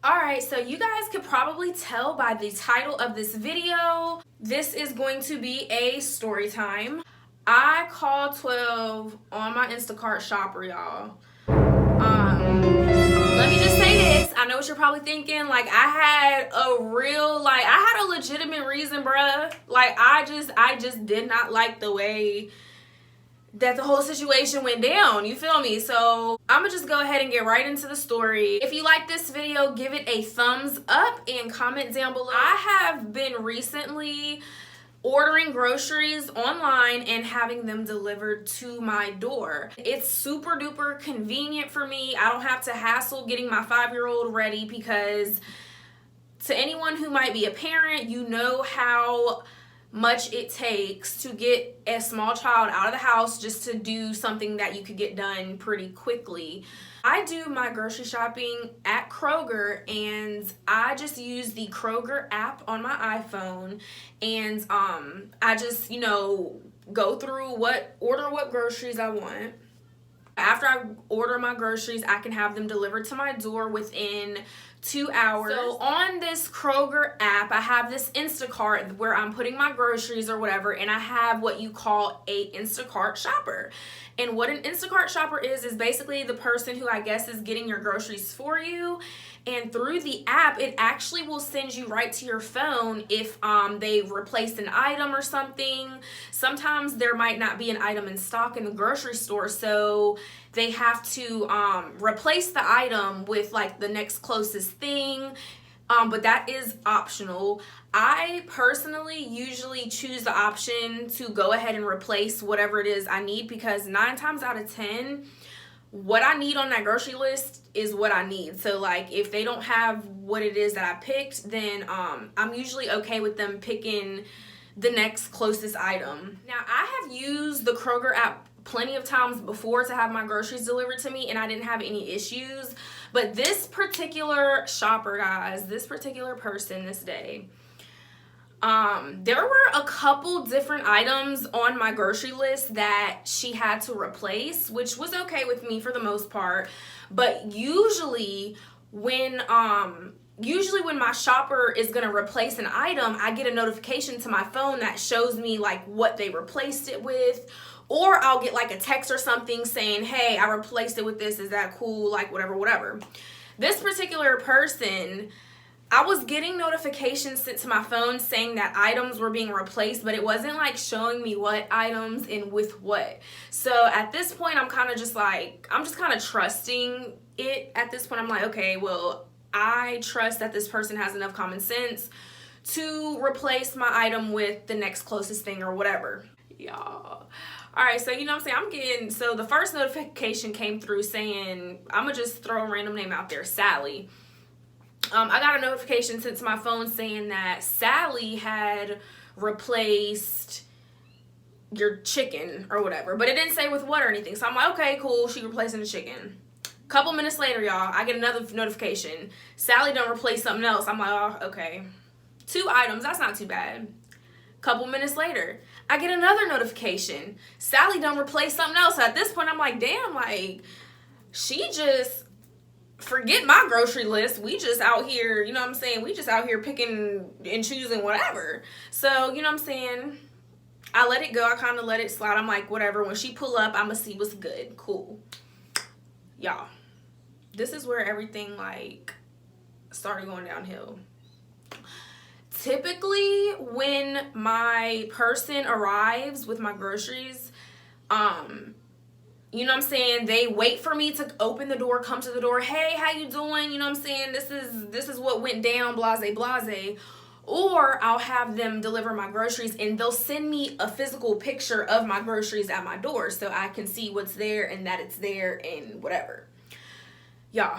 Alright, so you guys could probably tell by the title of this video, this is going to be a story time. I called 12 on my Instacart shopper, y'all. Let me just say this. I know what you're probably thinking. Like, I had a legitimate reason, bruh. Like, I just did not like the way that the whole situation went down, you feel me? So I'm gonna just go ahead and get right into the story. If you like this video, give it a thumbs up and comment down below. I have been recently ordering groceries online and having them delivered to my door. It's super duper convenient for me. I don't have to hassle getting my 5-year-old ready, because to anyone who might be a parent, you know how much it takes to get a small child out of the house just to do something that you could get done pretty quickly. I do my grocery shopping at Kroger, and I just use the Kroger app on my iPhone, and I just, go through order what groceries I want. After I order my groceries, I can have them delivered to my door within 2 hours. So on this Kroger app, I have this Instacart where I'm putting my groceries or whatever, and I have what you call a Instacart shopper. And what an Instacart shopper is basically the person who I guess is getting your groceries for you. And through the app, it actually will send you right to your phone if they've replaced an item or something. Sometimes there might not be an item in stock in the grocery store, so they have to replace the item with like the next closest thing. But that is optional. I personally usually choose the option to go ahead and replace whatever it is I need, because 9 times out of 10, what I need on that grocery list is what I need. So like, if they don't have what it is that I picked, then I'm usually okay with them picking the next closest item. Now, I have used the Kroger app plenty of times before to have my groceries delivered to me, and I didn't have any issues. But this particular shopper, guys, this particular person this day, there were a couple different items on my grocery list that she had to replace, which was okay with me for the most part. But usually when my shopper is gonna replace an item, I get a notification to my phone that shows me like what they replaced it with, or I'll get like a text or something saying, hey, I replaced it with this, is that cool, like whatever. This particular person, I was getting notifications sent to my phone saying that items were being replaced, but it wasn't like showing me what items and with what. So at this point, I'm kind of trusting it. At this point, I'm like, okay, well, I trust that this person has enough common sense to replace my item with the next closest thing or whatever. Y'all. All right, so you know what I'm saying? So the first notification came through saying, I'm going to just throw a random name out there, Sally. I got a notification sent to my phone saying that Sally had replaced your chicken or whatever, but it didn't say with what or anything. So I'm like, okay, cool, she replacing the chicken. Couple minutes later, y'all, I get another notification. Sally done replace something else. I'm like, oh, okay. 2 items, that's not too bad. Couple minutes later, I get another notification. Sally done replace something else. So at this point, I'm like, damn, like, she just forget my grocery list. We just out here, you know what I'm saying? We just out here picking and choosing whatever. So, you know what I'm saying? I let it go. I kind of let it slide. I'm like, whatever. When she pull up, I'm going to see what's good. Cool. Y'all, this is where everything, like, started going downhill. Typically, when my person arrives with my groceries, you know what I'm saying, they wait for me to open the door, come to the door. Hey, how you doing? You know what I'm saying? This is what went down, blase. Or I'll have them deliver my groceries and they'll send me a physical picture of my groceries at my door so I can see what's there and that it's there and whatever. Y'all,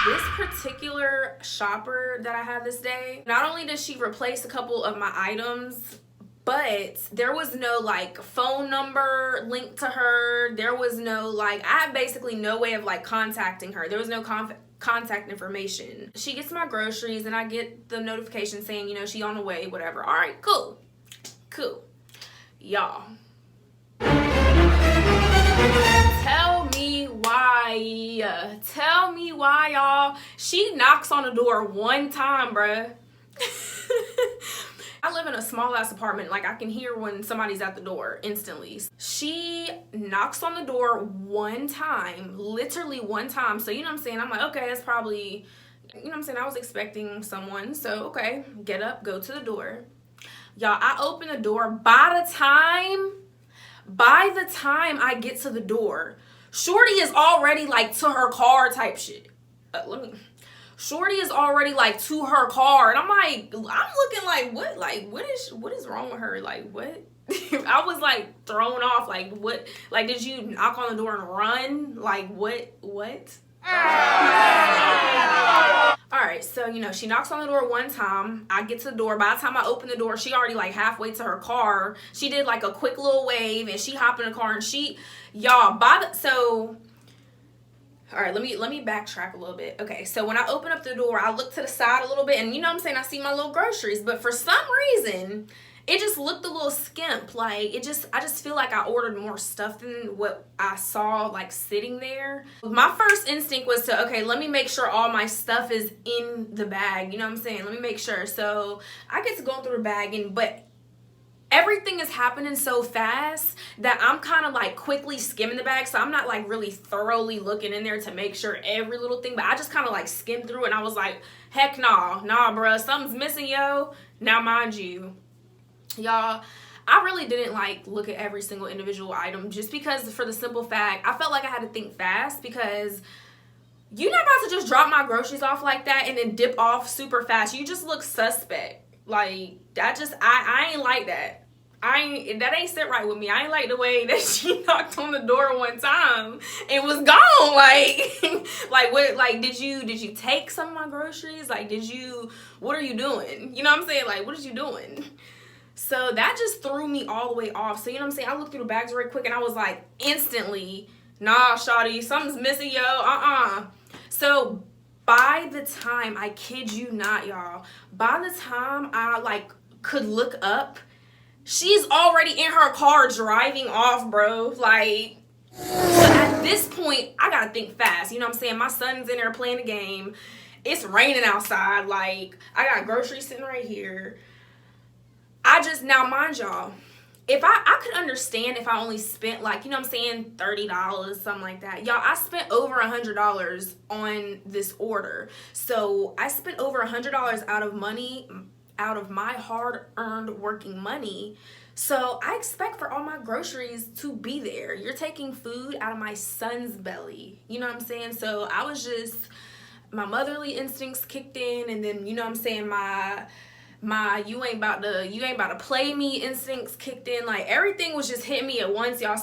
this particular shopper that I had this day, not only did she replace a couple of my items, but there was no like phone number linked to her. There was no like, I have basically no way of like contacting her. There was no contact information. She gets my groceries and I get the notification saying, you know, she on the way, whatever. All right, cool. Y'all, tell me why why? Tell me why, y'all. She knocks on the door one time, bruh. I live in a small ass apartment. Like, I can hear when somebody's at the door instantly. She knocks on the door one time, literally one time. So, you know what I'm saying? I'm like, okay, it's probably, you know what I'm saying? I was expecting someone. So, okay, get up, go to the door. Y'all, I open the door. By the time I get to the door, Shorty is already like to her car type shit. Shorty is already like to her car, and I'm looking like, what is wrong with her? Like, what? I was like thrown off. Like, what? Like, did you knock on the door and run? Like, what? All right, so, you know, she knocks on the door one time. I get to the door. By the time I open the door, she already like halfway to her car. She did like a quick little wave, and she hopped in the car, and all right, let me backtrack a little bit. Okay, so when I open up the door, I look to the side a little bit, and you know what I'm saying, I see my little groceries, but for some reason, it just looked a little skimp. Like, I just feel like I ordered more stuff than what I saw, like, sitting there. My first instinct was to, okay, let me make sure all my stuff is in the bag. You know what I'm saying? Let me make sure. So I get to go through the bag, but everything is happening so fast that I'm kind of like quickly skimming the bag. So I'm not like really thoroughly looking in there to make sure every little thing, but I just kind of like skimmed through, and I was like, heck nah, bruh, something's missing, yo. Now, mind you, y'all, I really didn't like look at every single individual item, just because, for the simple fact, I felt like I had to think fast, because you're not about to just drop my groceries off like that and then dip off super fast. You just look suspect. Like, I ain't like that. That ain't sit right with me. I ain't like the way that she knocked on the door one time and was gone. Like, what? Like, did you take some of my groceries? Like, what are you doing? You know what I'm saying? Like, what are you doing? So that just threw me all the way off. So, you know what I'm saying? I looked through the bags very quick, and I was like, instantly, nah, shawty, something's missing, yo. So by the time, I kid you not, y'all, by the time I like could look up, she's already in her car driving off, bro. Like, so at this point, I gotta think fast. You know what I'm saying? My son's in there playing the game. It's raining outside. Like, I got groceries sitting right here. Now, mind y'all, if I could understand if I only spent, like, you know what I'm saying, $30, something like that. Y'all, I spent over $100 on this order. So I spent over $100 out of my hard-earned working money. So I expect for all my groceries to be there. You're taking food out of my son's belly. You know what I'm saying? So I was just, my motherly instincts kicked in, and then, you know what I'm saying, my you ain't about to play me instincts kicked in. Like, everything was just hitting me at once, y'all.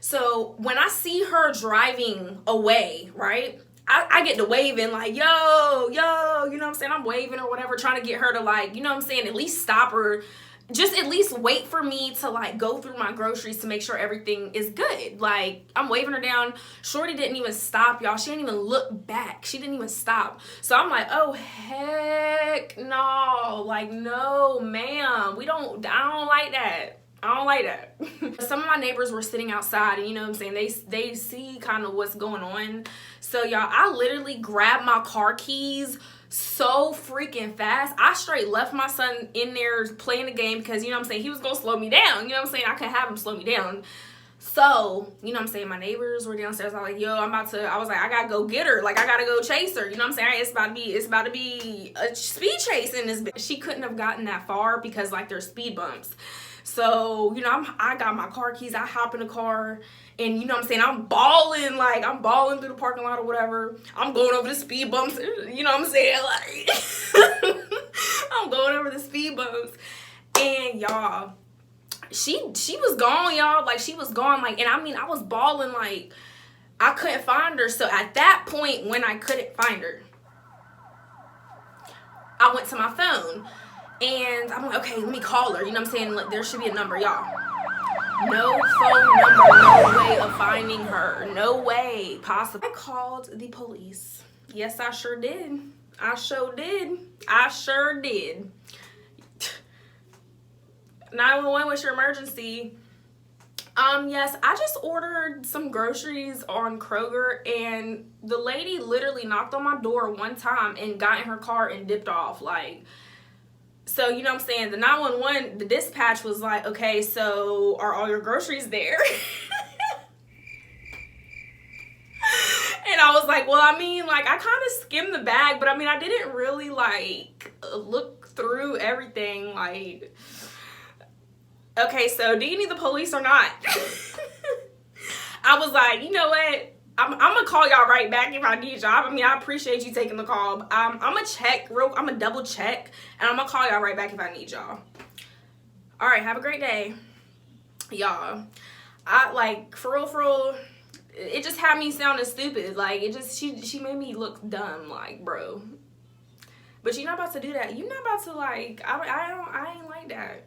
So when I see her driving away, right, I get to waving, like, yo, you know what I'm saying? I'm waving or whatever, trying to get her to, like, you know what I'm saying, at least stop her. Just at least wait for me to, like, go through my groceries to make sure everything is good. Like, I'm waving her down. Shorty didn't even stop, y'all. She didn't even look back. She didn't even stop. So I'm like, oh, heck no. Like, no, ma'am. I don't like that. I don't like that. Some of my neighbors were sitting outside, and you know what I'm saying, they see kind of what's going on. So, y'all, I literally grabbed my car keys so freaking fast. I straight left my son in there playing the game, because, you know what I'm saying, he was gonna slow me down. You know what I'm saying? I couldn't have him slow me down. So, you know what I'm saying, my neighbors were downstairs. I was like, I was like, I gotta go get her. Like, I gotta go chase her. You know what I'm saying? It's about to be a speed chase in this bitch. She couldn't have gotten that far, because, like, there's speed bumps. So, you know, I got my car keys. I hop in the car, and, you know what I'm saying, I'm balling through the parking lot or whatever. I'm going over the speed bumps. You know what I'm saying? Like, I'm going over the speed bumps. And, y'all, she was gone, y'all. Like, she was gone. Like, and I mean, I was balling, like, I couldn't find her. So at that point, when I couldn't find her, I went to my phone. And I'm like, okay, let me call her. You know what I'm saying? Like, there should be a number, y'all. No phone number, no way of finding her. No way possible. I called the police. Yes, I sure did. I sure did. 911, what's your emergency? Yes, I just ordered some groceries on Kroger, and the lady literally knocked on my door one time and got in her car and dipped off. Like, so you know what I'm saying? The 911, the dispatch was like, okay, so are all your groceries there? And I was like, well, I mean, like, I kind of skimmed the bag, but I mean, I didn't really, like, look through everything. Like, okay, so do you need the police or not? I was like, you know what? I'm gonna call y'all right back if I need y'all. I mean, I appreciate you taking the call. I'm gonna double check, and I'm gonna call y'all right back if I need y'all. All right, have a great day, y'all. I like for real. It just had me sounding stupid. Like, it just she made me look dumb. Like, bro. But you're not about to do that. You're not about to, like, I ain't like that.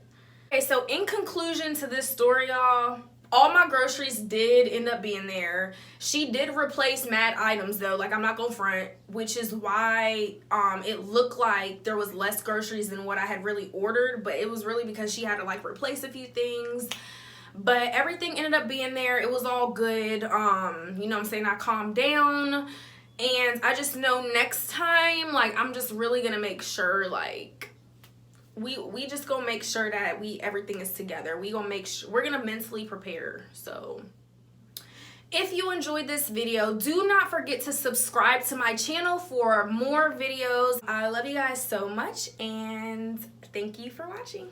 Okay, so in conclusion to this story, y'all, all my groceries did end up being there. She did replace mad items though, like, I'm not gonna front, which is why it looked like there was less groceries than what I had really ordered, but it was really because she had to, like, replace a few things. But everything ended up being there. It was all good. You know what I'm saying? I calmed down. And I just know next time, like, I'm just really gonna make sure, like, we just gonna make sure that everything is together. We gonna make sure, we're gonna mentally prepare. So if you enjoyed this video, do not forget to subscribe to my channel for more videos. I love you guys so much, and thank you for watching.